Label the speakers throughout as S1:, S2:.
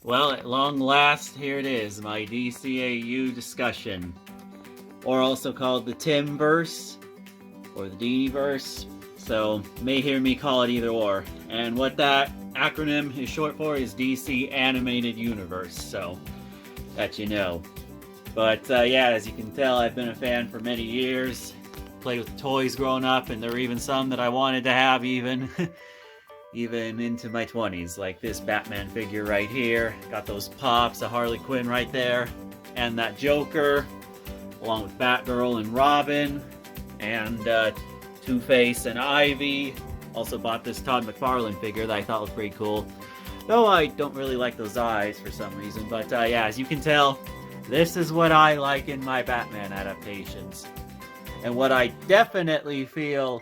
S1: Well, at long last, here it is, my DCAU discussion. Or also called the Timverse, or the Deanieverse. So, may hear me call it either or. And what that acronym is short for is DC Animated Universe, so that you know. But yeah, as you can tell, I've been a fan for many years. Played with toys growing up, and there were even some that I wanted to have even into my 20s, like this Batman figure right here. Got those pops, a Harley Quinn right there, and that Joker, along with Batgirl and Robin, and Two-Face and Ivy. Also bought this Todd McFarlane figure that I thought was pretty cool. Though I don't really like those eyes for some reason, but yeah, as you can tell, this is what I like in my Batman adaptations. And what I definitely feel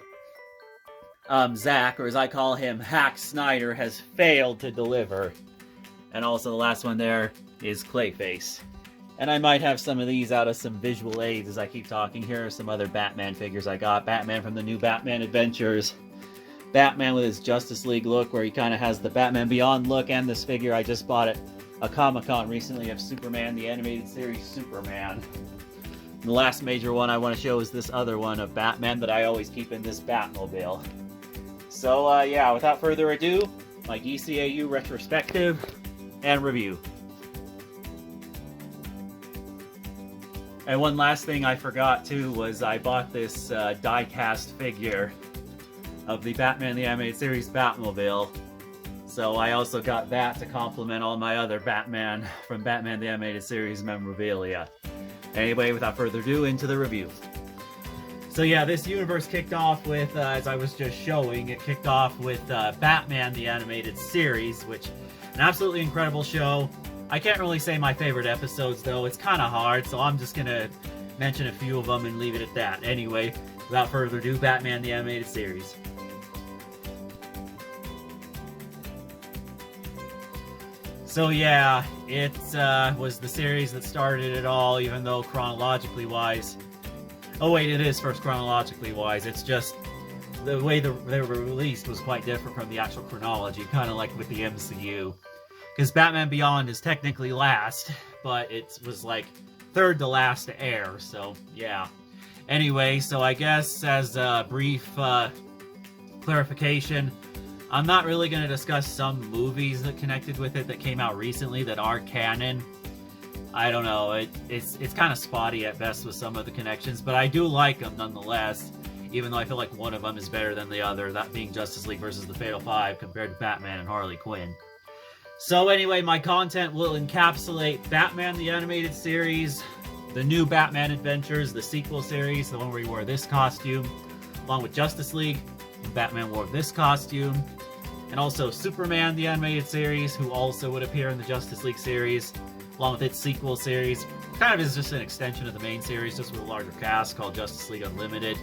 S1: Zack, or as I call him, Hack Snyder, has failed to deliver. And also the last one there is Clayface. And I might have some of these out of some visual aids as I keep talking. Here are some other Batman figures I got. Batman from the new Batman Adventures. Batman with his Justice League look, where he kind of has the Batman Beyond look, and this figure I just bought at a Comic-Con recently of Superman, the animated series Superman. And the last major one I want to show is this other one of Batman that I always keep in this Batmobile. So yeah, without further ado, my DCAU retrospective and review. And one last thing I forgot too was I bought this die-cast figure of the Batman the Animated Series Batmobile. So I also got that to complement all my other Batman from Batman the Animated Series memorabilia. Anyway, without further ado, into the review. So yeah, this universe kicked off with, as I was just showing, it kicked off with Batman the Animated Series, which an absolutely incredible show. I can't really say my favorite episodes though, it's kind of hard, so I'm just gonna mention a few of them and leave it at that. Anyway, without further ado, Batman the Animated Series. So yeah, it was the series that started it all, even though chronologically wise... Oh wait, it is first chronologically wise, it's just the way they were released was quite different from the actual chronology, kind of like with the MCU. Because Batman Beyond is technically last, but it was like third to last to air, so yeah. Anyway, so I guess as a brief clarification, I'm not really going to discuss some movies that connected with it that came out recently that are canon. I don't know, it's kind of spotty at best with some of the connections, but I do like them nonetheless, even though I feel like one of them is better than the other, that being Justice League versus the Fatal Five compared to Batman and Harley Quinn. So anyway, my content will encapsulate Batman the Animated Series, the new Batman Adventures, the sequel series, the one where he wore this costume, along with Justice League, Batman wore this costume, and also Superman the Animated Series, who also would appear in the Justice League series, along with its sequel series. Kind of is just an extension of the main series, just with a larger cast called Justice League Unlimited.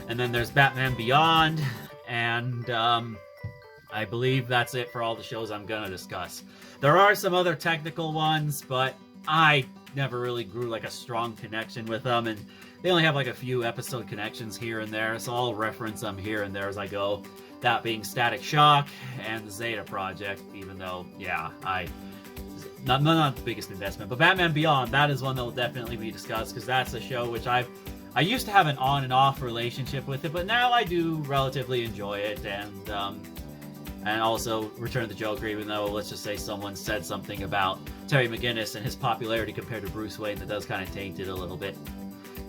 S1: And then there's Batman Beyond, and I believe that's it for all the shows I'm going to discuss. There are some other technical ones, but I never really grew like a strong connection with them, and they only have like a few episode connections here and there, so I'll reference them here and there as I go. That being Static Shock and the Zeta Project, even though, yeah, not the biggest investment. But Batman Beyond, that is one that will definitely be discussed, because that's a show which I used to have an on and off relationship with it, but now I do relatively enjoy it, and also Return of the Joker, even though, let's just say, someone said something about Terry McGinnis and his popularity compared to Bruce Wayne that does kind of taint it a little bit.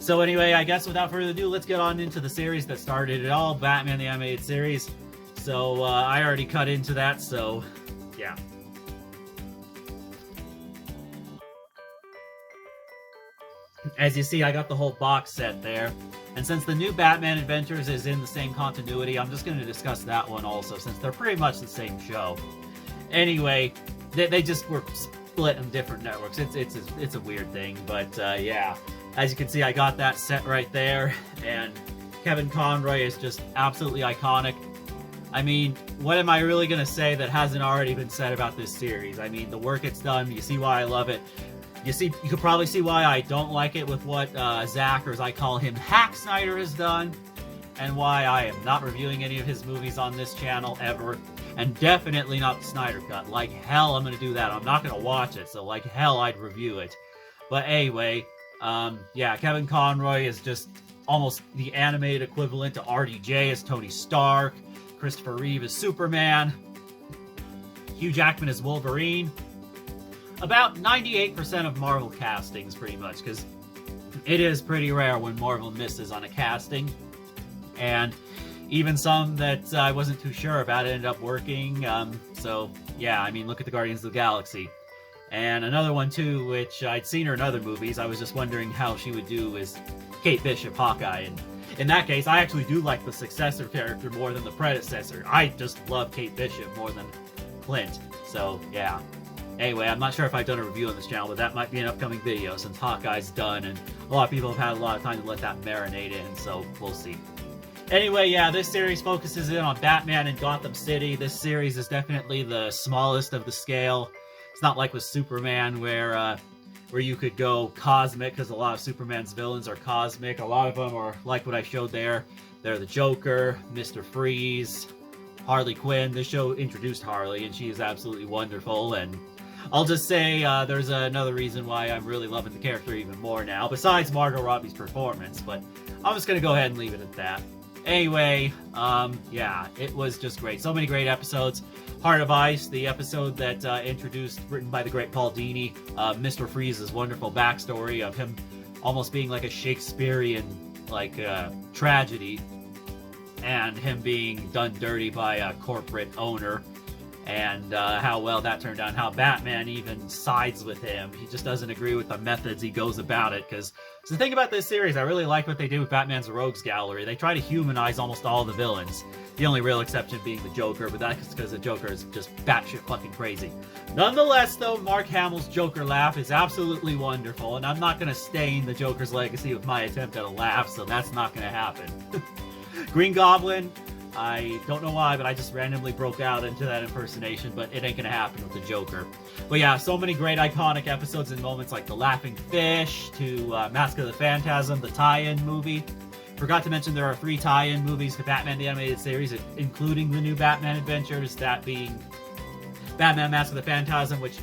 S1: So anyway, I guess without further ado, let's get on into the series that started it all, Batman the Animated Series. So I already cut into that, so yeah. As you see, I got the whole box set there. And since the new Batman Adventures is in the same continuity, I'm just going to discuss that one also, since they're pretty much the same show. Anyway, they just were split on different networks. It's a weird thing, but yeah. As you can see, I got that set right there, and Kevin Conroy is just absolutely iconic. I mean, what am I really going to say that hasn't already been said about this series? I mean, the work it's done, you see why I love it. You could probably see why I don't like it with what Zack, or as I call him, Hack Snyder has done, and why I am not reviewing any of his movies on this channel ever. And definitely not the Snyder Cut. Like hell, I'm going to do that. I'm not going to watch it, so like hell, I'd review it. But anyway, yeah, Kevin Conroy is just almost the animated equivalent to RDJ as Tony Stark, Christopher Reeve as Superman, Hugh Jackman as Wolverine. About 98% of Marvel castings, pretty much, because it is pretty rare when Marvel misses on a casting. And even some that I wasn't too sure about ended up working. So, yeah, I mean, look at the Guardians of the Galaxy. And another one, too, which I'd seen her in other movies. I was just wondering how she would do is Kate Bishop, Hawkeye. And in that case, I actually do like the successor character more than the predecessor. I just love Kate Bishop more than Clint. So, yeah. Anyway, I'm not sure if I've done a review on this channel, but that might be an upcoming video since Hawkeye's done, and a lot of people have had a lot of time to let that marinate in, so we'll see. Anyway, yeah, this series focuses in on Batman in Gotham City. This series is definitely the smallest of the scale. It's not like with Superman, where you could go cosmic, because a lot of Superman's villains are cosmic. A lot of them are like what I showed there. They're the Joker, Mr. Freeze, Harley Quinn. This show introduced Harley, and she is absolutely wonderful, and I'll just say there's another reason why I'm really loving the character even more now, besides Margot Robbie's performance, but I'm just going to go ahead and leave it at that. Anyway, yeah, it was just great. So many great episodes. Heart of Ice, the episode that introduced, written by the great Paul Dini, Mr. Freeze's wonderful backstory of him almost being like a Shakespearean, like, tragedy, and him being done dirty by a corporate owner. And how well that turned out, how Batman even sides with him. He just doesn't agree with the methods he goes about it, because the thing about this series, I really like what they do with Batman's Rogues Gallery. They try to humanize almost all the villains. The only real exception being the Joker, but that's because the Joker is just batshit fucking crazy. Nonetheless, though, Mark Hamill's Joker laugh is absolutely wonderful, and I'm not going to stain the Joker's legacy with my attempt at a laugh, so that's not going to happen. Green Goblin, I don't know why, but I just randomly broke out into that impersonation, but it ain't gonna happen with the Joker. But yeah, so many great iconic episodes and moments like the Laughing Fish, to Mask of the Phantasm, the tie-in movie. Forgot to mention there are 3 tie-in movies to Batman the Animated Series, including the new Batman Adventures, that being Batman Mask of the Phantasm, which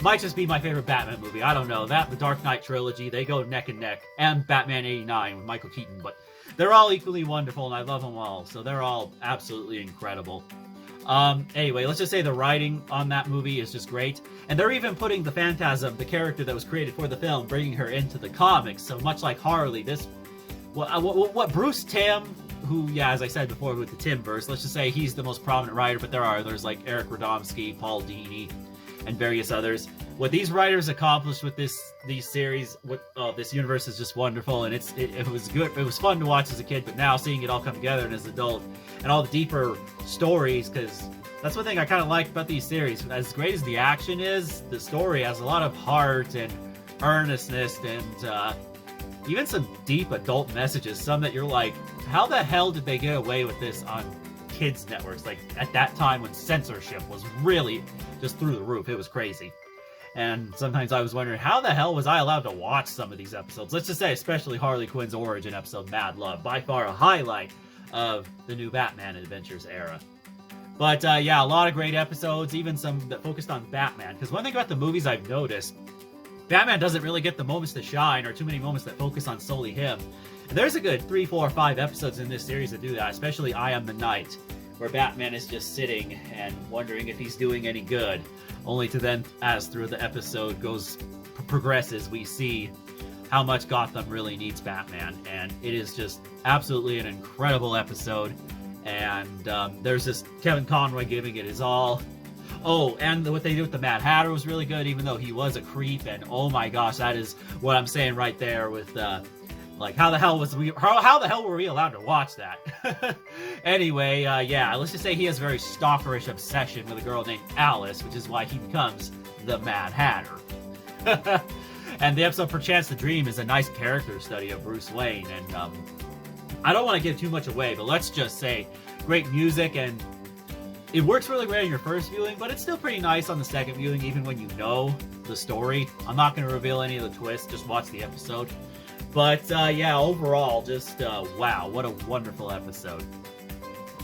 S1: might just be my favorite Batman movie. I don't know. That, the Dark Knight trilogy, they go neck and neck. And Batman 89 with Michael Keaton, but they're all equally wonderful, and I love them all, so they're all absolutely incredible. Anyway, let's just say the writing on that movie is just great, and they're even putting the Phantasm, the character that was created for the film, bringing her into the comics, so much like Harley, this... What Bruce Timm, who, yeah, as I said before with the Timmverse, let's just say he's the most prominent writer, but there are others like Eric Radomski, Paul Dini, and various others. What these writers accomplished with these series, this universe is just wonderful, and it was good. It was fun to watch as a kid, but now seeing it all come together and as an adult, and all the deeper stories, because that's one thing I kind of like about these series. As great as the action is, the story has a lot of heart and earnestness, and even some deep adult messages. Some that you're like, how the hell did they get away with this on kids networks? Like at that time when censorship was really just through the roof, it was crazy. And sometimes I was wondering, how the hell was I allowed to watch some of these episodes? Let's just say, especially Harley Quinn's origin episode, Mad Love. By far a highlight of the new Batman Adventures era. But yeah, a lot of great episodes, even some that focused on Batman. Because one thing about the movies I've noticed, Batman doesn't really get the moments to shine, or too many moments that focus on solely him. And there's a good 3, 4, 5 episodes in this series that do that, especially I Am the Knight, where Batman is just sitting and wondering if he's doing any good. Only to then, as through the episode progresses, we see how much Gotham really needs Batman. And it is just absolutely an incredible episode. And there's just Kevin Conroy giving it his all. Oh, and what they did with the Mad Hatter was really good, even though he was a creep. And oh my gosh, that is what I'm saying right there with like, how the hell were we allowed to watch that? Anyway, yeah, let's just say he has a very stalkerish obsession with a girl named Alice, which is why he becomes the Mad Hatter. And the episode Perchance to Dream is a nice character study of Bruce Wayne, and I don't want to give too much away, but let's just say great music, and it works really great in your first viewing, but it's still pretty nice on the second viewing, even when you know the story. I'm not going to reveal any of the twists, just watch the episode. But yeah, overall, just wow, what a wonderful episode.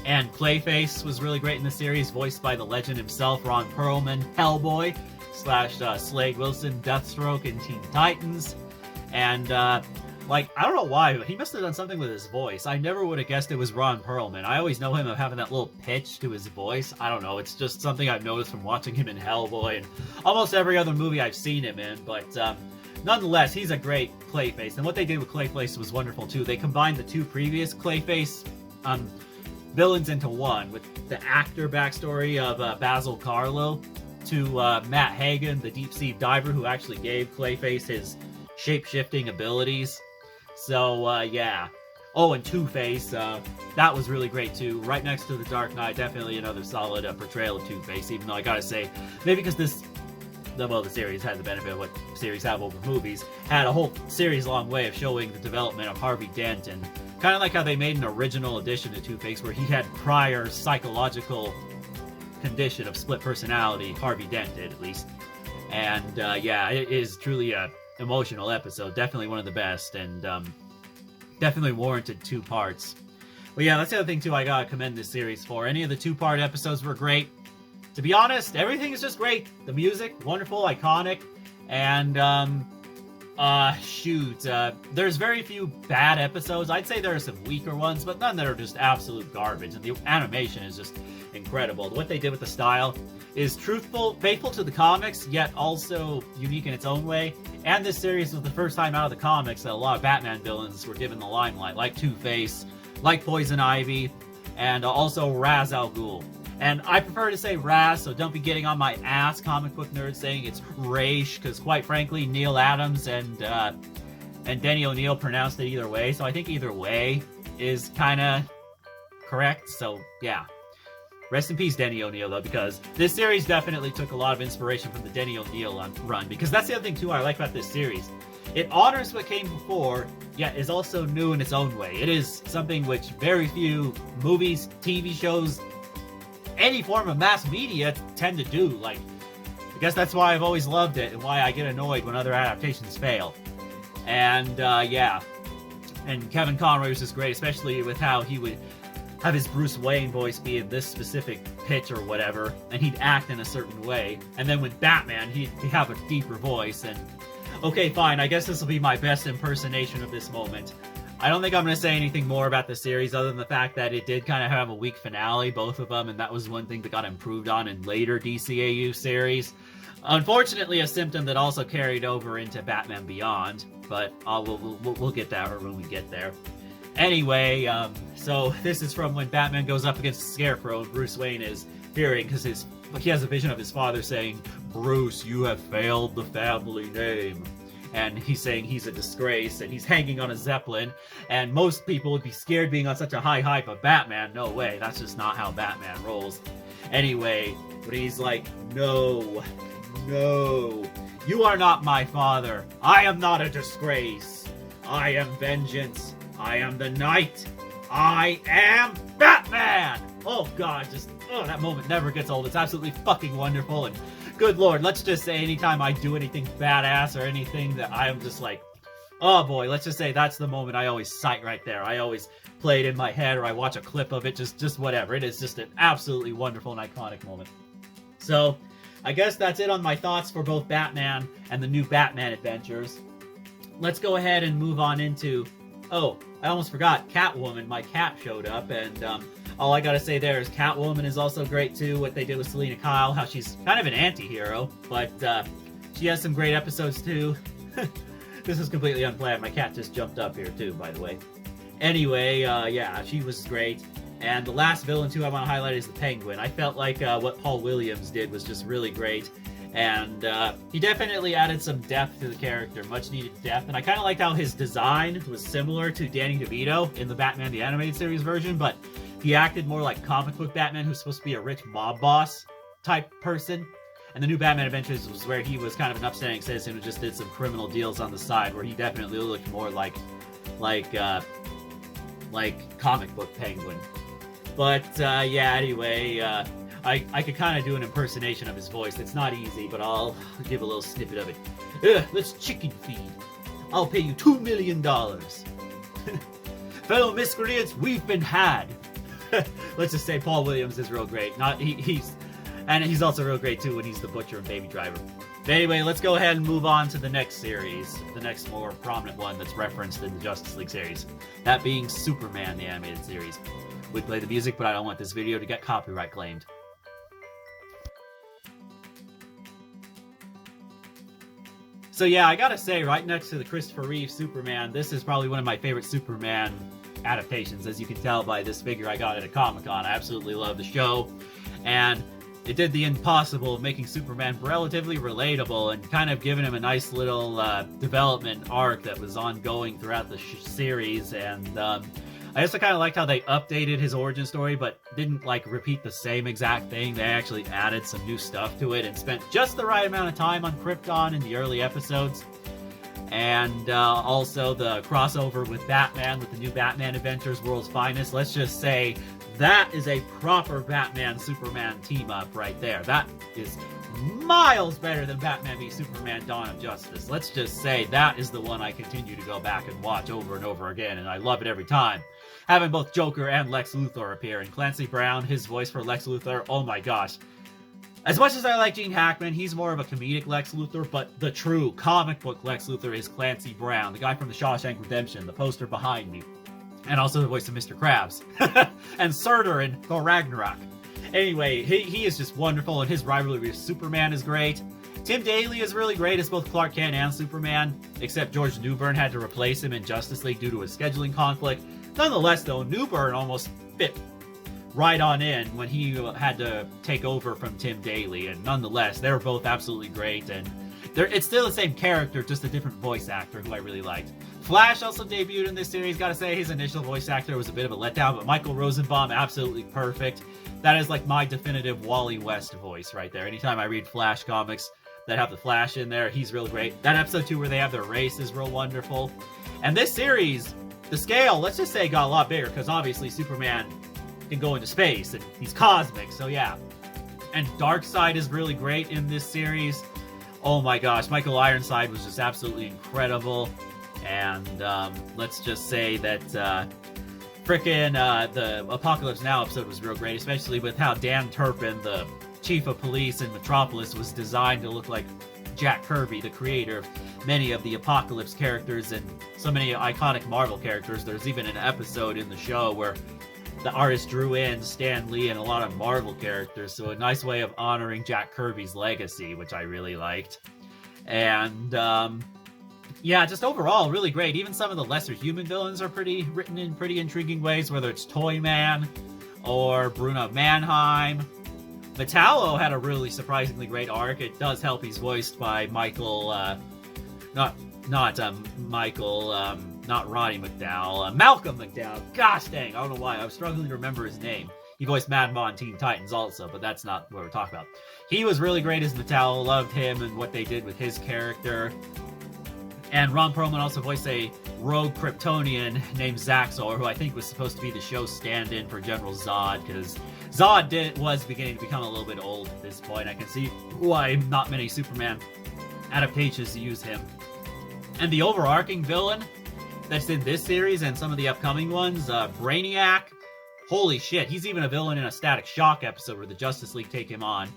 S1: And Clayface was really great in the series, voiced by the legend himself, Ron Perlman, Hellboy, / Slade Wilson, Deathstroke in Teen Titans. And, like, I don't know why, but he must have done something with his voice. I never would have guessed it was Ron Perlman. I always know him of having that little pitch to his voice. I don't know, it's just something I've noticed from watching him in Hellboy and almost every other movie I've seen him in, but, nonetheless, he's a great Clayface. And what they did with Clayface was wonderful, too. They combined the two previous Clayface, villains into one, with the actor backstory of Basil Carlo to Matt Hagen, the deep-sea diver who actually gave Clayface his shape-shifting abilities. So, yeah. Oh, and Two-Face, that was really great too. Right next to The Dark Knight, definitely another solid portrayal of Two-Face, even though I gotta say, maybe because the series had the benefit of what series have over movies, had a whole series-long way of showing the development of Harvey Dent, and kind of like how they made an original edition to Two-Face where he had prior psychological condition of split personality, Harvey Dent did, at least. And, yeah, it is truly a emotional episode, definitely one of the best, and definitely warranted 2 parts. But yeah, that's the other thing too I gotta commend this series for. Any of the 2-part episodes were great. To be honest, everything is just great. The music, wonderful, iconic, and there's very few bad episodes. I'd say there are some weaker ones, but none that are just absolute garbage, and the animation is just incredible. What they did with the style is truthful, faithful to the comics, yet also unique in its own way. And this series was the first time out of the comics that a lot of Batman villains were given the limelight, like Two-Face, like Poison Ivy, and also Ra's al Ghul. And I prefer to say Raz, so don't be getting on my ass, comic book nerds, saying it's Raish, because quite frankly, Neil Adams and Denny O'Neil pronounced it either way, so I think either way is kind of correct, so yeah. Rest in peace, Denny O'Neil, though, because this series definitely took a lot of inspiration from the Denny O'Neil run, because that's the other thing, too, I like about this series. It honors what came before, yet is also new in its own way. It is something which very few movies, TV shows, any form of mass media tend to do. Like, I guess that's why I've always loved it, and why I get annoyed when other adaptations fail. And, yeah. And Kevin Conroy was just great, especially with how he would have his Bruce Wayne voice be in this specific pitch or whatever, and he'd act in a certain way. And then with Batman, he'd have a deeper voice, and okay, fine, I guess this will be my best impersonation of this moment. I don't think I'm going to say anything more about the series other than the fact that it did kind of have a weak finale, both of them, and that was one thing that got improved on in later DCAU series. Unfortunately, a symptom that also carried over into Batman Beyond, but we'll get there when we get there. Anyway, so this is from when Batman goes up against the Scarecrow, and Bruce Wayne is fearing because he has a vision of his father saying, "Bruce, you have failed the family name." And he's saying he's a disgrace, and he's hanging on a Zeppelin, and most people would be scared being on such a high height, but Batman, no way, that's just not how Batman rolls. Anyway, but he's like, no, you are not my father. I am not a disgrace. I am vengeance. I am the Knight. I am Batman! Oh god, that moment never gets old. It's absolutely fucking wonderful, and good lord, let's just say anytime I do anything badass or anything that I am just like, oh boy, let's just say that's the moment I always cite right there. I always play it in my head, or I watch a clip of it, just whatever. It is just an absolutely wonderful and iconic moment. So, I guess that's it on my thoughts for both Batman and the new Batman adventures. Let's go ahead and move on into... Oh, I almost forgot, Catwoman. My cat showed up, and all I gotta say there is Catwoman is also great too, what they did with Selena Kyle, how she's kind of an anti-hero, but she has some great episodes too. This is completely unplanned. My cat just jumped up here too, by the way. Anyway, yeah, she was great. And the last villain too I want to highlight is the Penguin. I felt like what Paul Williams did was just really great. And he definitely added some depth to the character, much needed depth. And I kind of liked how his design was similar to Danny DeVito in the Batman the Animated Series version, but he acted more like comic book Batman, who's supposed to be a rich mob boss type person. And the new Batman Adventures was where he was kind of an upstanding citizen who just did some criminal deals on the side, where he definitely looked more like comic book Penguin. But yeah, anyway, I could kind of do an impersonation of his voice. It's not easy, but I'll give a little snippet of it. Let's chicken feed. I'll pay you $2 million. Fellow miscreants, we've been had. Let's just say Paul Williams is real great. He's also real great too when he's the Butcher and Baby Driver. But anyway, let's go ahead and move on to the next series, the next more prominent one that's referenced in the Justice League series. That being Superman, the animated series. We play the music, but I don't want this video to get copyright claimed. So yeah, I gotta say, right next to the Christopher Reeve Superman, this is probably one of my favorite Superman adaptations. As you can tell by this figure I got at a Comic-Con, I absolutely love the show. And it did the impossible of making Superman relatively relatable and kind of giving him a nice little development arc that was ongoing throughout the series. And I also kind of liked how they updated his origin story, but didn't like repeat the same exact thing. They actually added some new stuff to it and spent just the right amount of time on Krypton in the early episodes. And also the crossover with Batman, with the new Batman Adventures, World's Finest. Let's just say that is a proper Batman-Superman team-up right there. That is miles better than Batman v Superman Dawn of Justice. Let's just say that is the one I continue to go back and watch over and over again, and I love it every time. Having both Joker and Lex Luthor appear, and Clancy Brown, his voice for Lex Luthor, oh my gosh. As much as I like Gene Hackman, he's more of a comedic Lex Luthor, but the true comic book Lex Luthor is Clancy Brown, the guy from the Shawshank Redemption, the poster behind me. And also the voice of Mr. Krabs. And Surtur in Thor Ragnarok. Anyway, he is just wonderful, and his rivalry with Superman is great. Tim Daly is really great as both Clark Kent and Superman, except George Newbern had to replace him in Justice League due to a scheduling conflict. Nonetheless, though, Newbern almost fit right on in when he had to take over from Tim Daly, and nonetheless, they were both absolutely great, and it's still the same character, just a different voice actor who I really liked. Flash also debuted in this series. Gotta say, his initial voice actor was a bit of a letdown, but Michael Rosenbaum, absolutely perfect. That is like my definitive Wally West voice right there. Anytime I read Flash comics that have the Flash in there, he's real great. That episode 2 where they have their race is real wonderful. And this series, the scale, let's just say, got a lot bigger, because obviously Superman can go into space, and he's cosmic, so yeah. And Darkseid is really great in this series. Oh my gosh, Michael Ironside was just absolutely incredible. And let's just say that the Apocalypse Now episode was real great, especially with how Dan Turpin, the chief of police in Metropolis, was designed to look like Jack Kirby, the creator of many of the Apocalypse characters and so many iconic Marvel characters. There's even an episode in the show where the artist drew in Stan Lee and a lot of Marvel characters, so a nice way of honoring Jack Kirby's legacy, which I really liked. And yeah, just overall, really great. Even some of the lesser human villains are written in pretty intriguing ways, whether it's Toyman or Bruno Mannheim. Metallo had a really surprisingly great arc. It does help he's voiced by Michael, not Roddy McDowell, Malcolm McDowell. Gosh dang, I don't know why. I was struggling to remember his name. He voiced Mad Ma in Teen Titans also, but that's not what we're talking about. He was really great as Metallo. Loved him and what they did with his character. And Ron Perlman also voiced a rogue Kryptonian named Zaxor, who I think was supposed to be the show's stand-in for General Zod, because Zod was beginning to become a little bit old at this point. I can see why not many Superman adaptations use him. And the overarching villain that's in this series and some of the upcoming ones, Brainiac, holy shit, he's even a villain in a Static Shock episode where the Justice League take him on.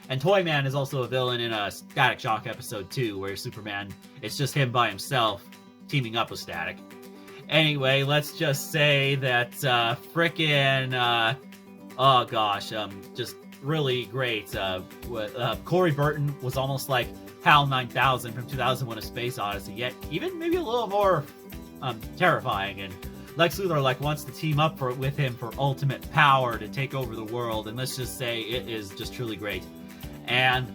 S1: And Toyman is also a villain in a Static Shock episode 2, where Superman, it's just him by himself, teaming up with Static. Anyway, let's just say that just really great. Corey Burton was almost like HAL 9000 from 2001: A Space Odyssey, yet even maybe a little more terrifying. And Lex Luthor wants to team up with him for ultimate power to take over the world. And let's just say it is just truly great. And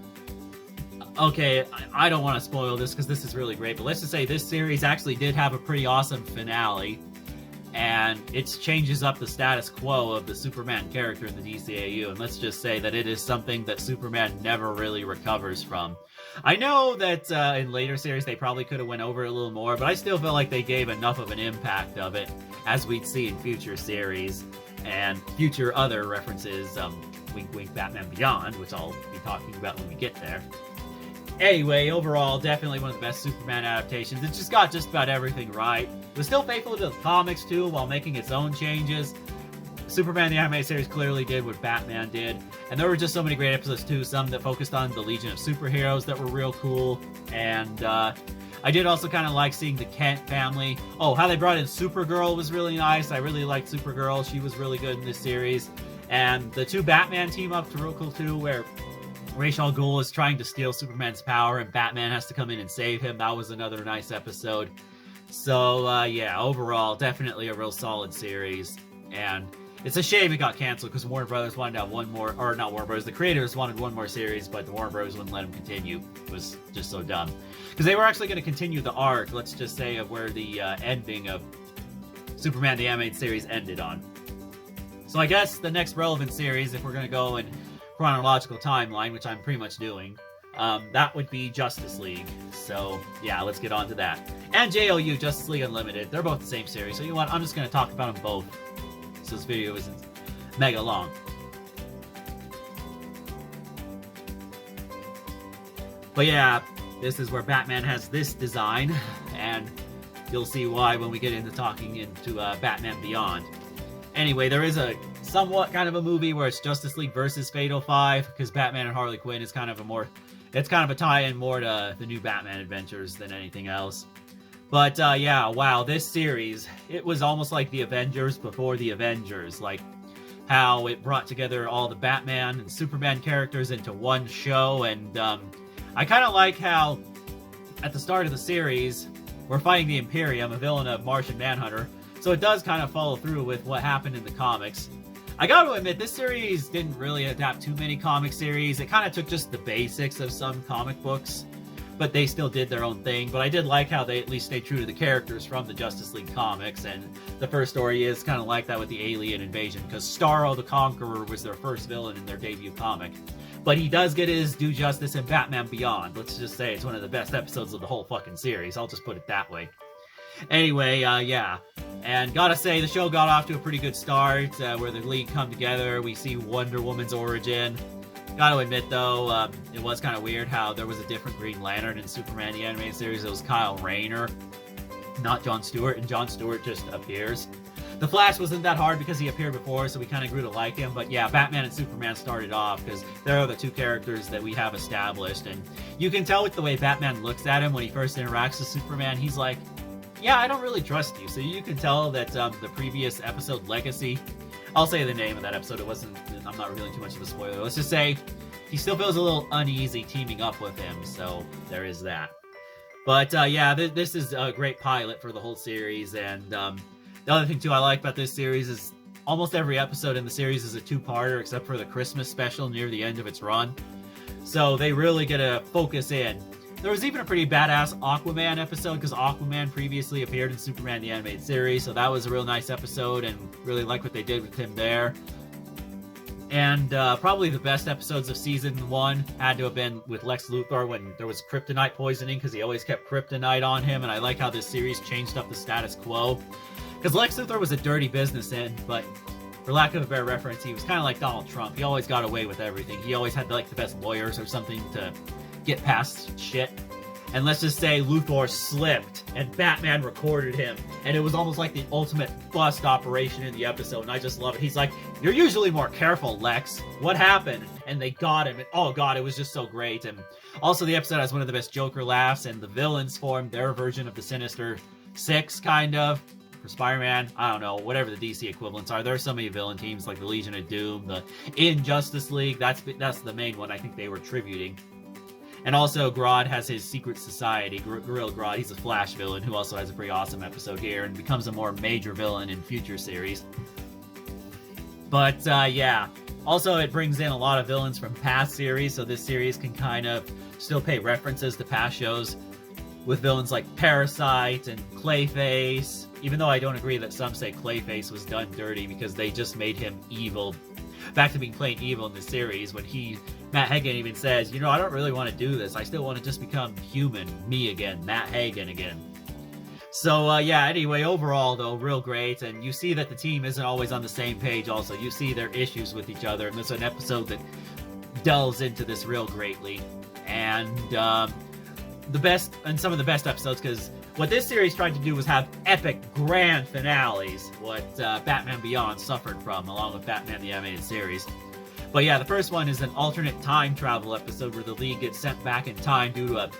S1: okay, I don't want to spoil this because this is really great, but let's just say this series actually did have a pretty awesome finale, and it changes up the status quo of the Superman character in the DCAU, and let's just say that it is something that Superman never really recovers from. I know that in later series they probably could have went over it a little more, but I still feel like they gave enough of an impact of it, as we'd see in future series and future other references, wink wink Batman Beyond, which I'll be talking about when we get there. Anyway, overall, definitely one of the best Superman adaptations. It just got just about everything right. It was still faithful to the comics, too, while making its own changes. Superman the Animated Series clearly did what Batman did, and there were just so many great episodes too, some that focused on the Legion of Superheroes that were real cool, and I did also kind of like seeing the Kent family. Oh, how they brought in Supergirl was really nice. I really liked Supergirl. She was really good in this series. And the two Batman team-ups were real cool too, where Ra's al Ghul is trying to steal Superman's power and Batman has to come in and save him. That was another nice episode. So, yeah, overall, definitely a real solid series. And it's a shame it got canceled because Warner Brothers wanted to have one more, or not Warner Brothers, the creators wanted one more series, but the Warner Brothers wouldn't let them continue. It was just so dumb. Because they were actually going to continue the arc, let's just say, of where the ending of Superman the Animated Series ended on. So I guess the next relevant series, if we're going to go in chronological timeline, which I'm pretty much doing, that would be Justice League. So, yeah, let's get on to that. And JLU, Justice League Unlimited. They're both the same series. So, you know what? I'm just going to talk about them both. So this video isn't mega long. But yeah, this is where Batman has this design, and you'll see why when we get into talking into Batman Beyond. Anyway, there is a somewhat kind of a movie where it's Justice League versus Fatal 5, because Batman and Harley Quinn is kind of a more, it's kind of a tie-in more to the new Batman adventures than anything else. But, yeah, wow, this series, it was almost like the Avengers before the Avengers, like how it brought together all the Batman and Superman characters into one show, and, I kind of like how, at the start of the series, we're fighting the Imperium, a villain of Martian Manhunter, so it does kind of follow through with what happened in the comics. I gotta admit, this series didn't really adapt too many comic series. It kind of took just the basics of some comic books, but they still did their own thing. But I did like how they at least stayed true to the characters from the Justice League comics, and the first story is kind of like that with the alien invasion, because Starro the Conqueror was their first villain in their debut comic. But he does get his due justice in Batman Beyond. Let's just say it's one of the best episodes of the whole fucking series. I'll just put it that way. Anyway, yeah. And gotta say, the show got off to a pretty good start, where the League come together. We see Wonder Woman's origin. Gotta admit, though, it was kind of weird how there was a different Green Lantern in Superman the Animated Series. It was Kyle Rayner, not Jon Stewart, and Jon Stewart just appears. The Flash wasn't that hard because he appeared before, so we kind of grew to like him. But yeah, Batman and Superman started off because they're the two characters that we have established. And you can tell with the way Batman looks at him when he first interacts with Superman, he's like, yeah, I don't really trust you. So you can tell that the previous episode, Legacy, I'll say the name of that episode. It wasn't, I'm not revealing too much of a spoiler. Let's just say he still feels a little uneasy teaming up with him. So there is that. But yeah, this is a great pilot for the whole series. And the other thing, too, I like about this series is almost every episode in the series is a two-parter, except for the Christmas special near the end of its run. So they really get to focus in. There was even a pretty badass Aquaman episode, because Aquaman previously appeared in Superman the Animated Series, so that was a real nice episode, and really like what they did with him there. And probably the best episodes of Season 1 had to have been with Lex Luthor when there was kryptonite poisoning, because he always kept kryptonite on him, and I like how this series changed up the status quo. Because Lex Luthor was a dirty businessman, but for lack of a better reference, he was kind of like Donald Trump. He always got away with everything. He always had like the best lawyers or something to get past shit. And let's just say Luthor slipped and Batman recorded him, and it was almost like the ultimate bust operation in the episode, and I just love it. He's like, you're usually more careful, Lex. What happened? And they got him, and oh god, it was just so great. And also the episode has one of the best Joker laughs, and the villains formed their version of the Sinister Six, kind of. For Spider-Man, I don't know, whatever the DC equivalents are. There are so many villain teams like the Legion of Doom, the Injustice League. That's the main one I think they were tributing. And also, Grodd has his secret society, Gorilla Grodd. He's a Flash villain who also has a pretty awesome episode here and becomes a more major villain in future series. But, yeah. Also, it brings in a lot of villains from past series, so this series can kind of still pay references to past shows with villains like Parasite and Clayface, even though I don't agree that some say Clayface was done dirty because they just made him evil. Back to being plain evil in the series when Matt Hagen even says, you know, I don't really want to do this. I still want to just become human, me again, Matt Hagen again. So, yeah, anyway, overall, though, real great. And you see that the team isn't always on the same page also. You see their issues with each other. And there's an episode that delves into this real greatly. And, the best and some of the best episodes, because what this series tried to do was have epic grand finales, what Batman Beyond suffered from, along with Batman the Animated Series. But yeah, the first one is an alternate time travel episode where the League gets sent back in time due to a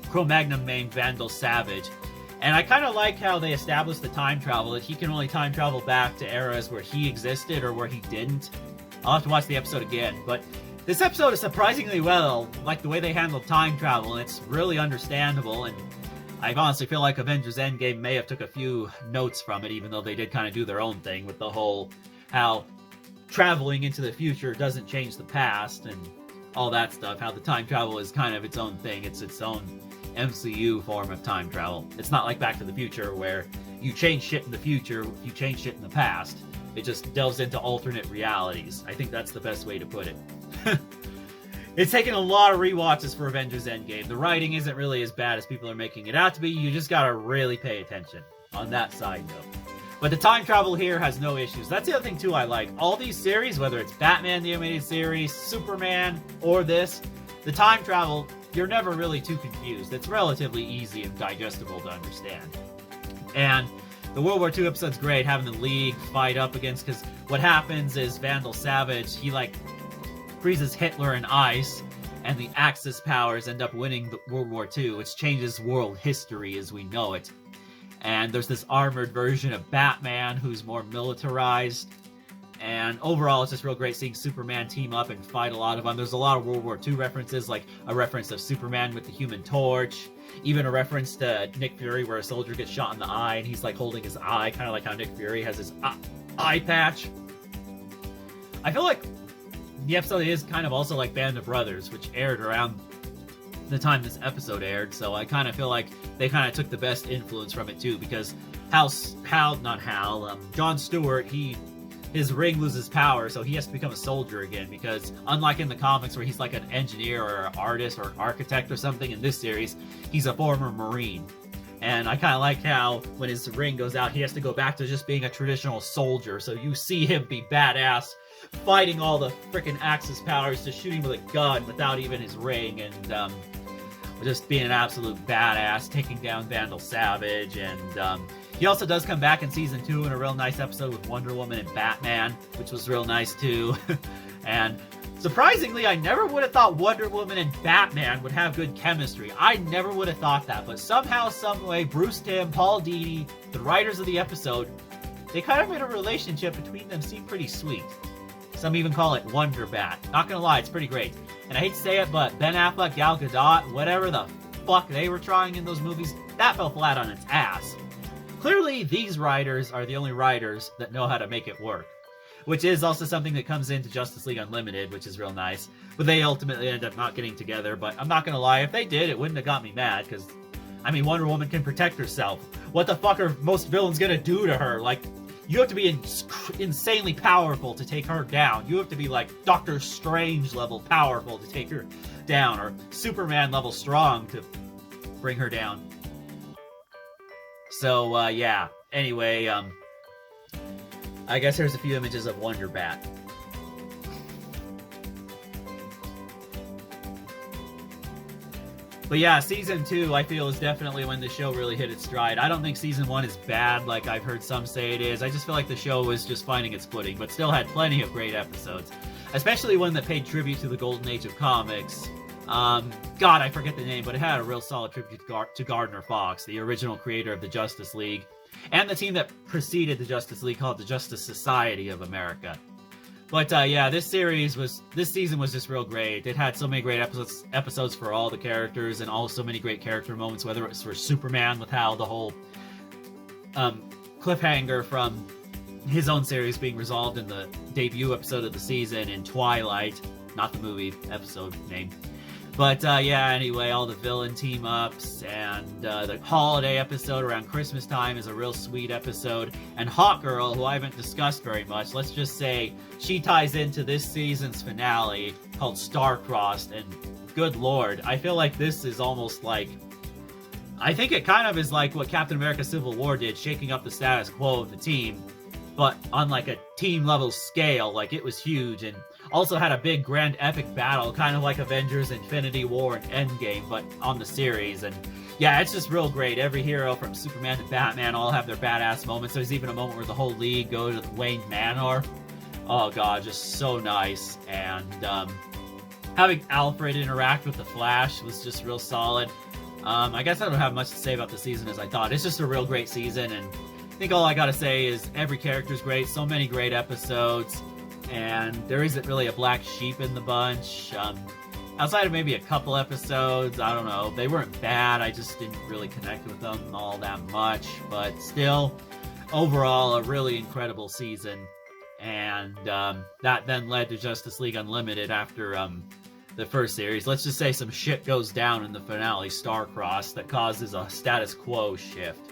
S1: Cro-Magnon named Vandal Savage. And I kind of like how they established the time travel, that he can only time travel back to eras where he existed or where he didn't. I'll have to watch the episode again, but this episode is surprisingly well, like the way they handled time travel, and it's really understandable, and I honestly feel like Avengers Endgame may have took a few notes from it, even though they did kind of do their own thing with the whole how traveling into the future doesn't change the past and all that stuff, how the time travel is kind of its own thing, it's its own MCU form of time travel. It's not like Back to the Future where you change shit in the future, you change shit in the past. It just delves into alternate realities. I think that's the best way to put it. It's taken a lot of rewatches for Avengers Endgame. The writing isn't really as bad as people are making it out to be. You just gotta really pay attention on that side note. But the time travel here has no issues. That's the other thing too I like. All these series, whether it's Batman the Animated Series, Superman, or this, the time travel, you're never really too confused. It's relatively easy and digestible to understand. And the World War II episode's great, having the League fight up against, because what happens is Vandal Savage, he freezes Hitler in ice, and the Axis powers end up winning the World War II, which changes world history as we know it. And there's this armored version of Batman who's more militarized. And overall, it's just real great seeing Superman team up and fight a lot of them. There's a lot of World War II references, like a reference of Superman with the Human Torch, even a reference to Nick Fury where a soldier gets shot in the eye and he's like holding his eye, kind of like how Nick Fury has his eye patch. I feel like the episode is kind of also like Band of Brothers, which aired around the time this episode aired, so I kind of feel like they kind of took the best influence from it too, because Jon Stewart, his ring loses power, so he has to become a soldier again, because unlike in the comics where he's like an engineer or an artist or an architect or something, in this series, he's a former Marine. And I kind of like how when his ring goes out, he has to go back to just being a traditional soldier, so you see him be badass, fighting all the frickin' Axis powers, just shooting with a gun without even his ring, and just being an absolute badass, taking down Vandal Savage, and he also does come back in Season 2 in a real nice episode with Wonder Woman and Batman, which was real nice too. And surprisingly, I never would have thought Wonder Woman and Batman would have good chemistry. I never would have thought that, but somehow, someway, Bruce Timm, Paul Dini, the writers of the episode, they kind of made a relationship between them seem pretty sweet. Some even call it Wonder Bat. Not gonna lie, it's pretty great. And I hate to say it, but Ben Affleck, Gal Gadot, whatever the fuck they were trying in those movies, that fell flat on its ass. Clearly, these writers are the only writers that know how to make it work. Which is also something that comes into Justice League Unlimited, which is real nice. But they ultimately end up not getting together. But I'm not gonna lie, if they did, it wouldn't have got me mad, because, I mean, Wonder Woman can protect herself. What the fuck are most villains gonna do to her? Like, you have to be insanely powerful to take her down. You have to be like Doctor Strange level powerful to take her down, or Superman level strong to bring her down. So, yeah. Anyway, I guess here's a few images of Wonder Bat. But yeah, Season 2, I feel, is definitely when the show really hit its stride. I don't think Season 1 is bad like I've heard some say it is. I just feel like the show was just finding its footing, but still had plenty of great episodes. Especially one that paid tribute to the golden age of comics. God, I forget the name, but it had a real solid tribute to Gardner Fox, the original creator of the Justice League, and the team that preceded the Justice League called the Justice Society of America. But yeah, this season was just real great. It had so many great episodes for all the characters, and also many great character moments, whether it was for Superman with how the whole cliffhanger from his own series being resolved in the debut episode of the season in Twilight, not the movie, episode name. But yeah, anyway, all the villain team-ups, and the holiday episode around Christmas time is a real sweet episode. And Hawkgirl, who I haven't discussed very much, let's just say she ties into this season's finale called Star-Crossed, and good lord, I feel like this is almost like... I think it kind of is like what Captain America Civil War did, shaking up the status quo of the team, but on like a team-level scale, like it was huge, and also had a big grand epic battle, kind of like Avengers Infinity War and Endgame, but on the series. And yeah, it's just real great. Every hero from Superman to Batman all have their badass moments. There's even a moment where the whole league go to the Wayne Manor. Oh god, just so nice. And having Alfred interact with the Flash was just real solid. I guess I don't have much to say about the season as I thought. It's just a real great season, and I think all I gotta say is every character's great, so many great episodes, and there isn't really a black sheep in the bunch. Outside of maybe a couple episodes, I don't know, they weren't bad, I just didn't really connect with them all that much, but still, overall, a really incredible season, and that then led to Justice League Unlimited after the first series. Let's just say some shit goes down in the finale, Starcross, that causes a status quo shift.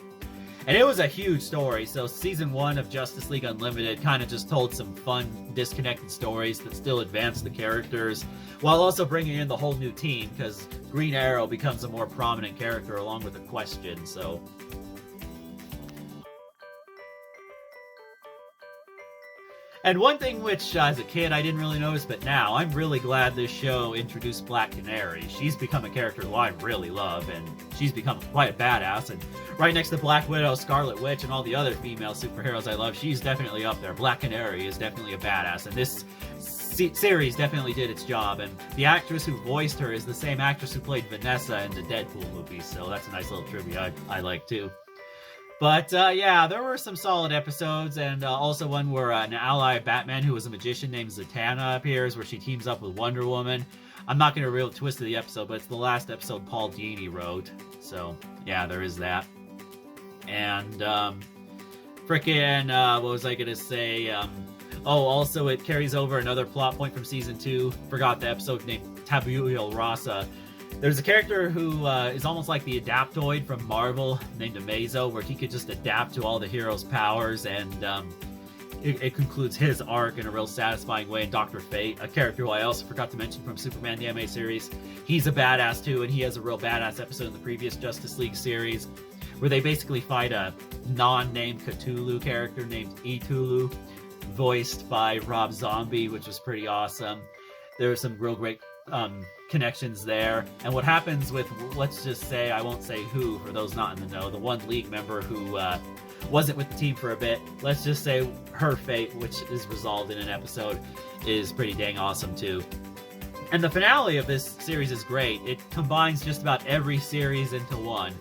S1: And it was a huge story, so season 1 of Justice League Unlimited kind of just told some fun, disconnected stories that still advanced the characters, while also bringing in the whole new team, because Green Arrow becomes a more prominent character along with the Question, so... And one thing which, as a kid, I didn't really notice, but now, I'm really glad this show introduced Black Canary. She's become a character who I really love, and she's become quite a badass, and right next to Black Widow, Scarlet Witch, and all the other female superheroes I love, she's definitely up there. Black Canary is definitely a badass, and this series definitely did its job, and the actress who voiced her is the same actress who played Vanessa in the Deadpool movies, so that's a nice little trivia I like, too. But, yeah, there were some solid episodes, and also one where an ally of Batman who was a magician named Zatanna appears, where she teams up with Wonder Woman. I'm not going to reveal the twist of the episode, but it's the last episode Paul Dini wrote. So, yeah, there is that. And, what was I going to say? Also, it carries over another plot point from Season 2. Forgot the episode named Tabula Rasa. There's a character who is almost like the Adaptoid from Marvel, named Amazo, where he could just adapt to all the heroes' powers, and it concludes his arc in a real satisfying way. And Dr. Fate, a character who I also forgot to mention from Superman the Anime series, he's a badass too, and he has a real badass episode in the previous Justice League series, where they basically fight a non-named Cthulhu character named Etulu, voiced by Rob Zombie, which was pretty awesome. There were some real great connections there, and what happens with, let's just say, I won't say who for those not in the know, the one League member who wasn't with the team for a bit, let's just say her fate, which is resolved in an episode, is pretty dang awesome too. And the finale of this series is great. It combines just about every series into one.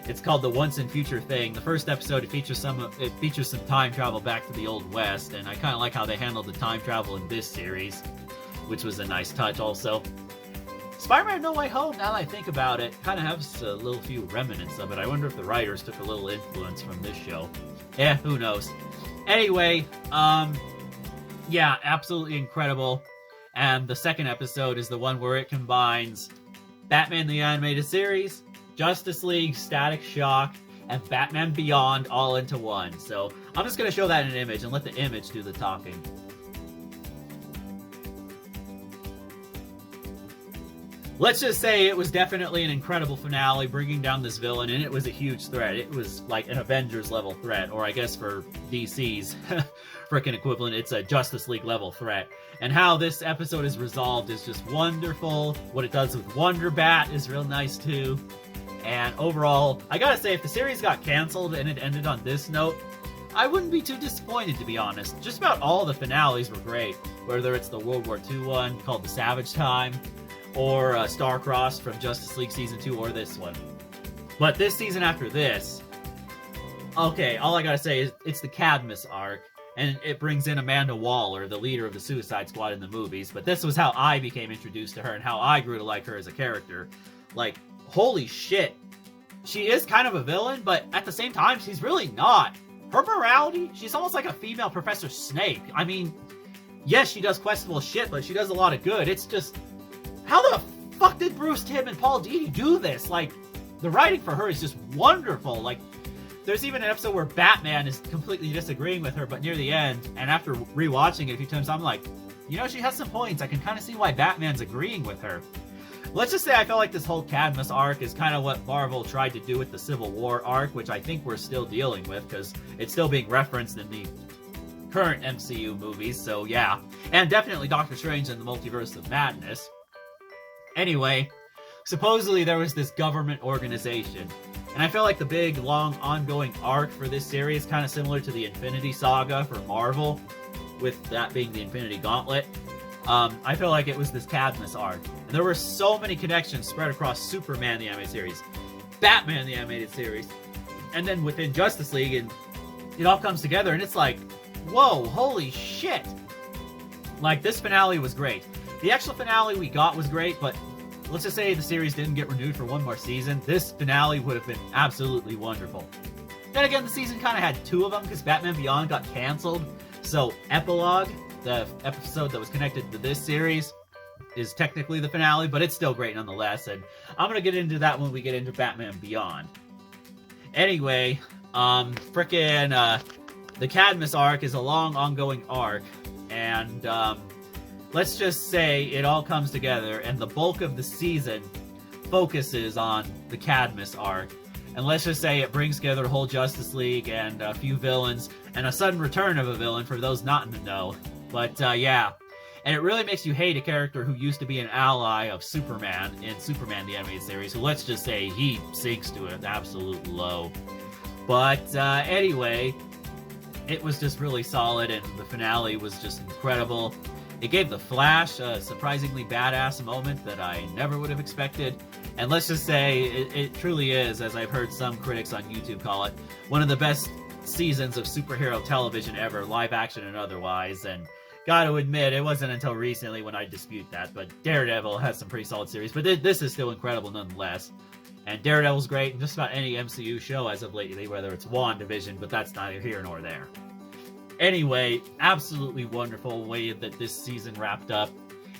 S1: It's called the Once and Future Thing. The first episode, it features some time travel back to the Old West, and I kind of like how they handled the time travel in this series, which was a nice touch also. Spider-Man No Way Home, now that I think about it, kind of has a little few remnants of it. I wonder if the writers took a little influence from this show. Who knows. Anyway, yeah, absolutely incredible. And the second episode is the one where it combines Batman the Animated Series, Justice League, Static Shock, and Batman Beyond all into one. So I'm just going to show that in an image and let the image do the talking. Let's just say it was definitely an incredible finale, bringing down this villain, and it was a huge threat. It was like an Avengers-level threat, or I guess for DC's frickin' equivalent, it's a Justice League-level threat. And how this episode is resolved is just wonderful. What it does with Wonder Bat is real nice, too. And overall, I gotta say, if the series got canceled and it ended on this note, I wouldn't be too disappointed, to be honest. Just about all the finales were great, whether it's the World War II one, called The Savage Time, or Starcross from Justice League Season 2, or this one. But this season after this, okay, all I gotta say is it's the Cadmus arc, and it brings in Amanda Waller, the leader of the Suicide Squad in the movies, but this was how I became introduced to her and how I grew to like her as a character. Like, holy shit. She is kind of a villain, but at the same time, she's really not. Her morality, she's almost like a female Professor Snake. I mean, yes, she does questionable shit, but she does a lot of good. It's just... how the fuck did Bruce Timm and Paul Dini do this? Like, the writing for her is just wonderful. Like, there's even an episode where Batman is completely disagreeing with her, but near the end, and after rewatching it a few times, I'm like, you know, she has some points. I can kind of see why Batman's agreeing with her. Let's just say I felt like this whole Cadmus arc is kind of what Marvel tried to do with the Civil War arc, which I think we're still dealing with, because it's still being referenced in the current MCU movies, so yeah. And definitely Doctor Strange and the Multiverse of Madness. Anyway, supposedly there was this government organization, and I feel like the big, long, ongoing arc for this series, kind of similar to the Infinity Saga for Marvel, with that being the Infinity Gauntlet. I feel like it was this Cadmus arc. And there were so many connections spread across Superman the Animated Series, Batman the Animated Series, and then within Justice League, and it all comes together, and it's like, whoa, holy shit! Like, this finale was great. The actual finale we got was great, but let's just say the series didn't get renewed for one more season. This finale would have been absolutely wonderful. Then again, the season kind of had two of them, because Batman Beyond got canceled, so Epilogue, the episode that was connected to this series, is technically the finale, but it's still great nonetheless, and I'm gonna get into that when we get into Batman Beyond. Anyway, the Cadmus arc is a long, ongoing arc, and, let's just say it all comes together, and the bulk of the season focuses on the Cadmus arc. And let's just say it brings together the whole Justice League and a few villains, and a sudden return of a villain for those not in the know. But, yeah. And it really makes you hate a character who used to be an ally of Superman in Superman the Animated Series, so let's just say he sinks to an absolute low. But, anyway, it was just really solid, and the finale was just incredible. It gave The Flash a surprisingly badass moment that I never would have expected. And let's just say, it truly is, as I've heard some critics on YouTube call it, one of the best seasons of superhero television ever, live action and otherwise. And gotta admit, it wasn't until recently when I dispute that, but Daredevil has some pretty solid series. But this is still incredible nonetheless. And Daredevil's great in just about any MCU show as of lately, whether it's WandaVision, but that's neither here nor there. Anyway, absolutely wonderful way that this season wrapped up.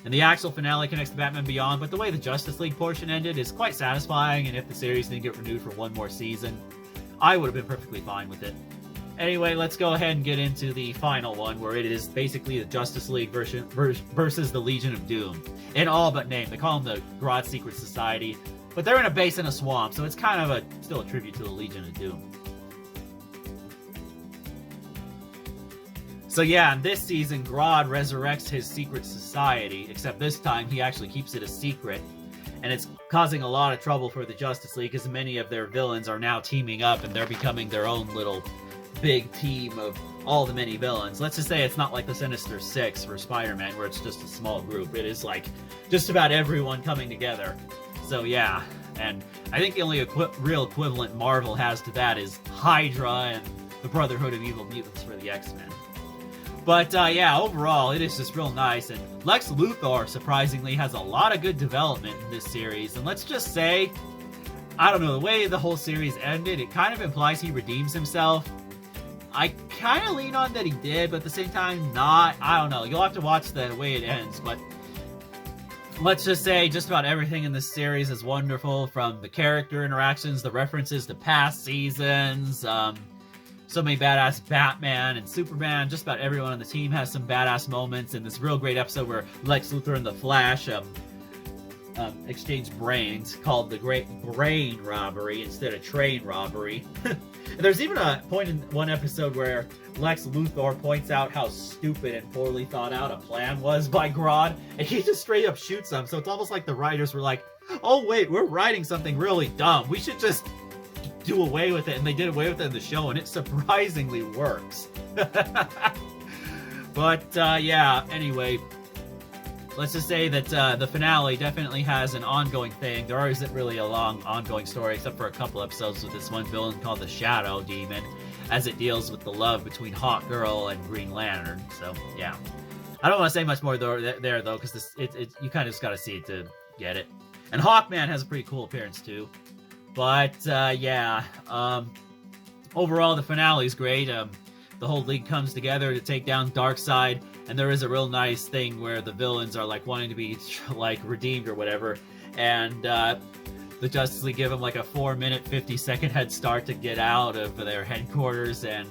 S1: And the actual finale connects to Batman Beyond, but the way the Justice League portion ended is quite satisfying, and if the series didn't get renewed for one more season, I would have been perfectly fine with it. Anyway, let's go ahead and get into the final one, where it is basically the Justice League versus the Legion of Doom. In all but name. They call them the Grodd Secret Society, but they're in a base in a swamp, so it's kind of still a tribute to the Legion of Doom. So yeah, in this season, Grodd resurrects his secret society, except this time he actually keeps it a secret. And it's causing a lot of trouble for the Justice League, as many of their villains are now teaming up, and they're becoming their own little big team of all the many villains. Let's just say it's not like the Sinister Six for Spider-Man, where it's just a small group. It is like just about everyone coming together. So yeah, and I think the only real equivalent Marvel has to that is Hydra and the Brotherhood of Evil Mutants for the X-Men. But, yeah, overall, it is just real nice, and Lex Luthor, surprisingly, has a lot of good development in this series, and let's just say, I don't know, the way the whole series ended, it kind of implies he redeems himself. I kind of lean on that he did, but at the same time, not. I don't know, you'll have to watch the way it ends, but let's just say just about everything in this series is wonderful, from the character interactions, the references to past seasons, so many badass Batman and Superman. Just about everyone on the team has some badass moments, and this real great episode where Lex Luthor and the Flash exchange brains, called the Great Brain Robbery instead of Train Robbery. There's even a point in one episode where Lex Luthor points out how stupid and poorly thought out a plan was by Grodd, and he just straight up shoots him. So it's almost like the writers were like, oh wait, we're writing something really dumb. We should just do away with it, and they did away with it in the show, and it surprisingly works. But, yeah, anyway, let's just say that the finale definitely has an ongoing thing. There isn't really a long ongoing story, except for a couple episodes with this one villain called the Shadow Demon, as it deals with the love between Hawkgirl and Green Lantern. So, yeah. I don't want to say much more there, though, because you kind of just gotta see it to get it. And Hawkman has a pretty cool appearance, too. But, yeah, overall, the finale is great. The whole league comes together to take down Darkseid, and there is a real nice thing where the villains are, like, wanting to be, like, redeemed or whatever, and, the Justice League give them, like, a 4-minute, 50-second head start to get out of their headquarters, and,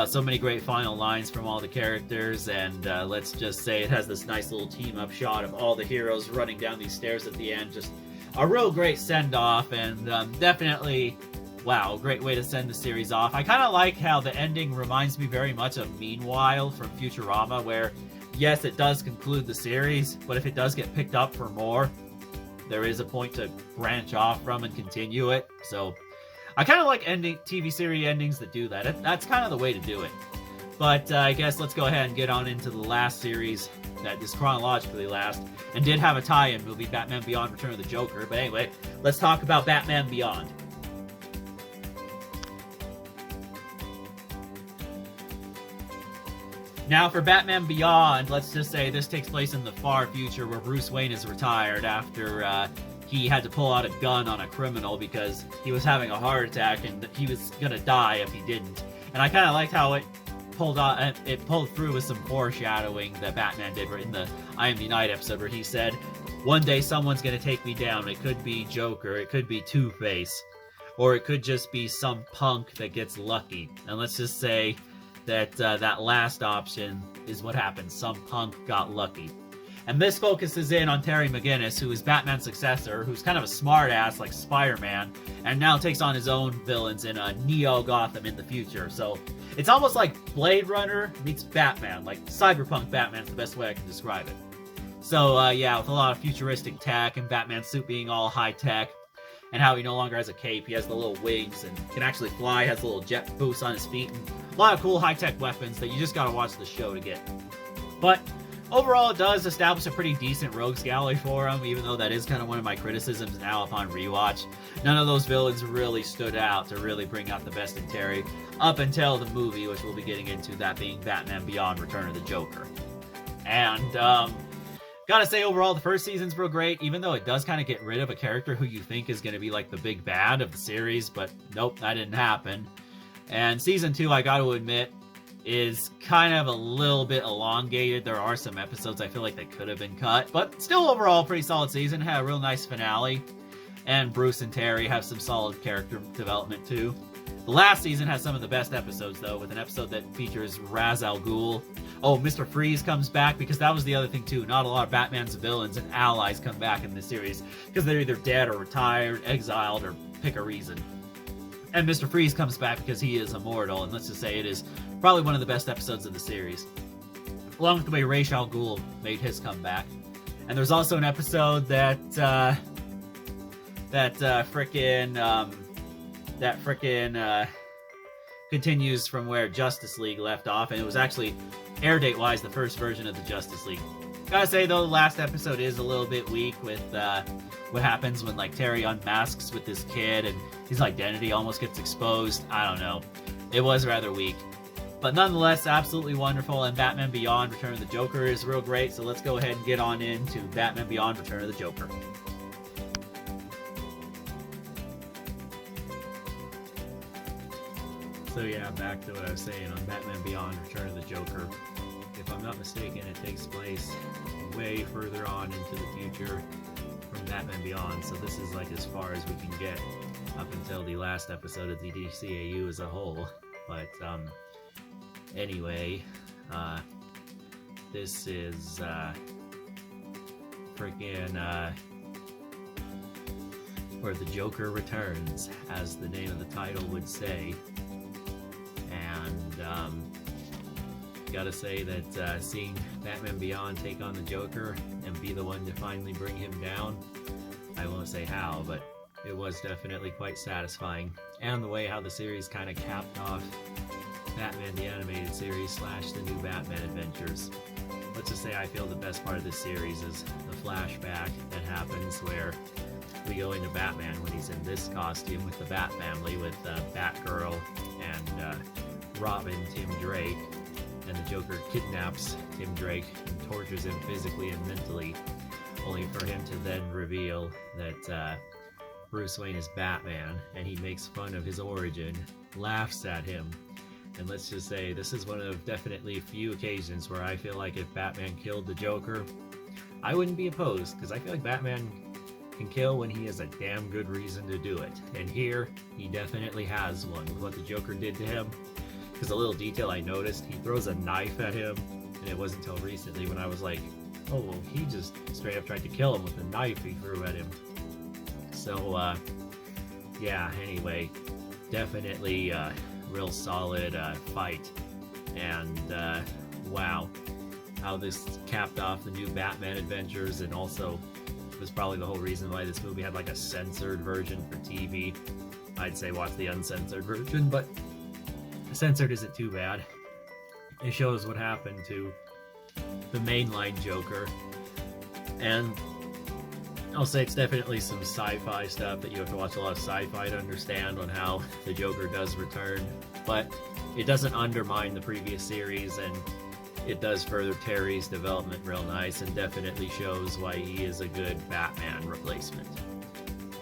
S1: so many great final lines from all the characters, and, let's just say it has this nice little team-up shot of all the heroes running down these stairs at the end. Just a real great send-off, and definitely wow, great way to send the series off. I kind of like how the ending reminds me very much of Meanwhile from Futurama, where, yes, it does conclude the series, but if it does get picked up for more, there is a point to branch off from and continue it. So I kind of like TV series endings that do that. That's kind of the way to do it. But I guess let's go ahead and get on into the last series that is chronologically last, and did have a tie-in movie, Batman Beyond Return of the Joker. But anyway, let's talk about Batman Beyond. Now, for Batman Beyond, let's just say this takes place in the far future where Bruce Wayne is retired after he had to pull out a gun on a criminal because he was having a heart attack and he was gonna die if he didn't. And I kind of liked how it pulled through with some foreshadowing that Batman did in the I Am the Night episode, where he said, "One day someone's gonna take me down. It could be Joker, it could be Two-Face, or it could just be some punk that gets lucky." And let's just say that that last option is what happened. Some punk got lucky. And this focuses in on Terry McGinnis, who is Batman's successor, who's kind of a smartass like Spider-Man, and now takes on his own villains in a Neo-Gotham in the future. So it's almost like Blade Runner meets Batman, like cyberpunk Batman's the best way I can describe it. So yeah, with a lot of futuristic tech and Batman's suit being all high-tech, and how he no longer has a cape, he has the little wings and can actually fly, has little jet boosts on his feet, and a lot of cool high-tech weapons that you just gotta watch the show to get. But overall, it does establish a pretty decent rogues gallery for him, even though that is kind of one of my criticisms now upon rewatch. None of those villains really stood out to really bring out the best in Terry, up until the movie, which we'll be getting into, that being Batman Beyond Return of the Joker. And, gotta say, overall, the first season's real great, even though it does kind of get rid of a character who you think is going to be like the big bad of the series, but nope, that didn't happen. And season 2, I gotta admit, is kind of a little bit elongated. There are some episodes I feel like that could have been cut, but still overall pretty solid season. Had a real nice finale, and Bruce and Terry have some solid character development too. The last season has some of the best episodes though, with an episode that features Ra's al Ghul. Oh, Mr. Freeze comes back, because that was the other thing too. Not a lot of Batman's villains and allies come back in this series, because they're either dead or retired, exiled, or pick a reason. And Mr. Freeze comes back because he is immortal, and let's just say it is probably one of the best episodes of the series. Along with the way Ra's al Ghul made his comeback. And there's also an episode that continues from where Justice League left off, and it was actually, air date wise, the first version of the Justice League. Gotta say though, the last episode is a little bit weak with what happens when like Terry unmasks with this kid and his identity almost gets exposed. I don't know. It was rather weak. But nonetheless, absolutely wonderful, and Batman Beyond Return of the Joker is real great, so let's go ahead and get on into Batman Beyond Return of the Joker. So yeah, back to what I was saying on Batman Beyond Return of the Joker. If I'm not mistaken, it takes place way further on into the future from Batman Beyond, so this is like as far as we can get up until the last episode of the DCAU as a whole. But anyway, this is where the Joker returns, as the name of the title would say. And gotta say that seeing Batman Beyond take on the Joker and be the one to finally bring him down, I won't say how, but it was definitely quite satisfying. And the way how the series kind of capped off Batman the Animated Series / the new Batman Adventures. Let's just say I feel the best part of this series is the flashback that happens where we go into Batman when he's in this costume with the Bat family, with Batgirl and Robin, Tim Drake, and the Joker kidnaps Tim Drake and tortures him physically and mentally, only for him to then reveal that Bruce Wayne is Batman, and he makes fun of his origin, laughs at him. And let's just say, this is one of definitely few occasions where I feel like if Batman killed the Joker, I wouldn't be opposed, because I feel like Batman can kill when he has a damn good reason to do it. And here, he definitely has one, with what the Joker did to him. Because a little detail I noticed, he throws a knife at him, and it wasn't until recently when I was like, oh, well, he just straight up tried to kill him with the knife he threw at him. So, yeah, anyway, definitely a real solid fight. And wow, how this capped off the new Batman adventures, and also was probably the whole reason why this movie had like a censored version for TV. I'd say watch the uncensored version, but censored isn't too bad. It shows what happened to the mainline Joker, and I'll say it's definitely some sci-fi stuff that you have to watch a lot of sci-fi to understand on how the Joker does return, but it doesn't undermine the previous series, and it does further Terry's development real nice, and definitely shows why he is a good Batman replacement.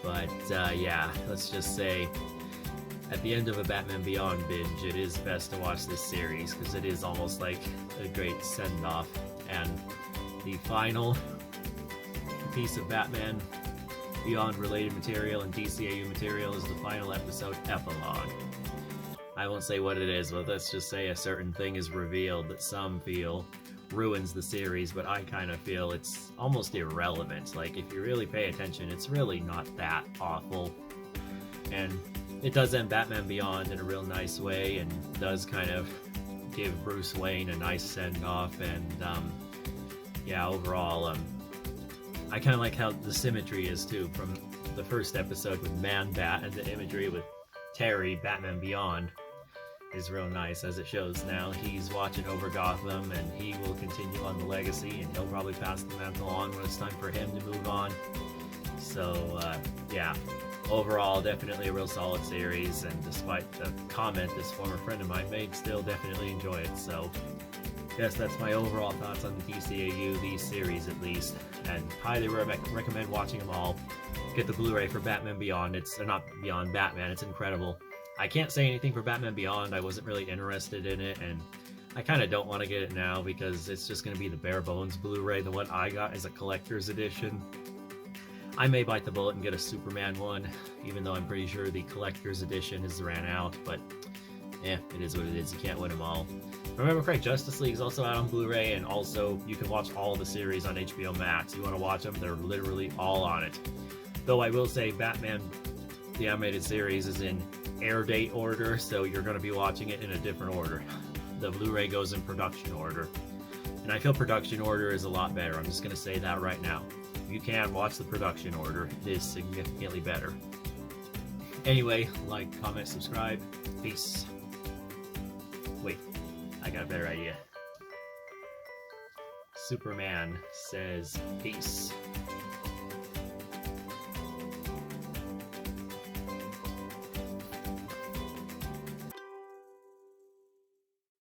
S1: But yeah, let's just say at the end of a Batman Beyond binge, it is best to watch this series because it is almost like a great send-off. And the final piece of Batman Beyond related material and DCAU material is the final episode epilogue. I won't say what it is, but let's just say a certain thing is revealed that some feel ruins the series, but I kind of feel it's almost irrelevant. Like, if you really pay attention, it's really not that awful. And it does end Batman Beyond in a real nice way, and does kind of give Bruce Wayne a nice send-off, and yeah, overall, I kind of like how the symmetry is too, from the first episode with Man-Bat, and the imagery with Terry, Batman Beyond, is real nice, as it shows now. He's watching over Gotham, and he will continue on the legacy, and he'll probably pass the mantle on when it's time for him to move on. So, yeah. Overall, definitely a real solid series, and despite the comment this former friend of mine made, still definitely enjoy it. So, yes, that's my overall thoughts on the DCAU, these series at least, and highly recommend watching them all. Get the Blu-ray for Batman Beyond. It's not Beyond Batman, it's incredible. I can't say anything for Batman Beyond. I wasn't really interested in it, and I kind of don't want to get it now because it's just going to be the bare bones Blu-ray. The one I got is a collector's edition. I may bite the bullet and get a Superman one, even though I'm pretty sure the collector's edition has ran out, but it is what it is. You can't win them all. Remember correct, Justice League is also out on Blu-ray, and also you can watch all the series on HBO Max. You want to watch them, they're literally all on it. Though I will say Batman, the animated series, is in air date order, so you're going to be watching it in a different order. The Blu-ray goes in production order, and I feel production order is a lot better. I'm just going to say that right now. If you can, watch the production order. It is significantly better. Anyway, like, comment, subscribe. Peace. Wait, I got a better idea. Superman says peace.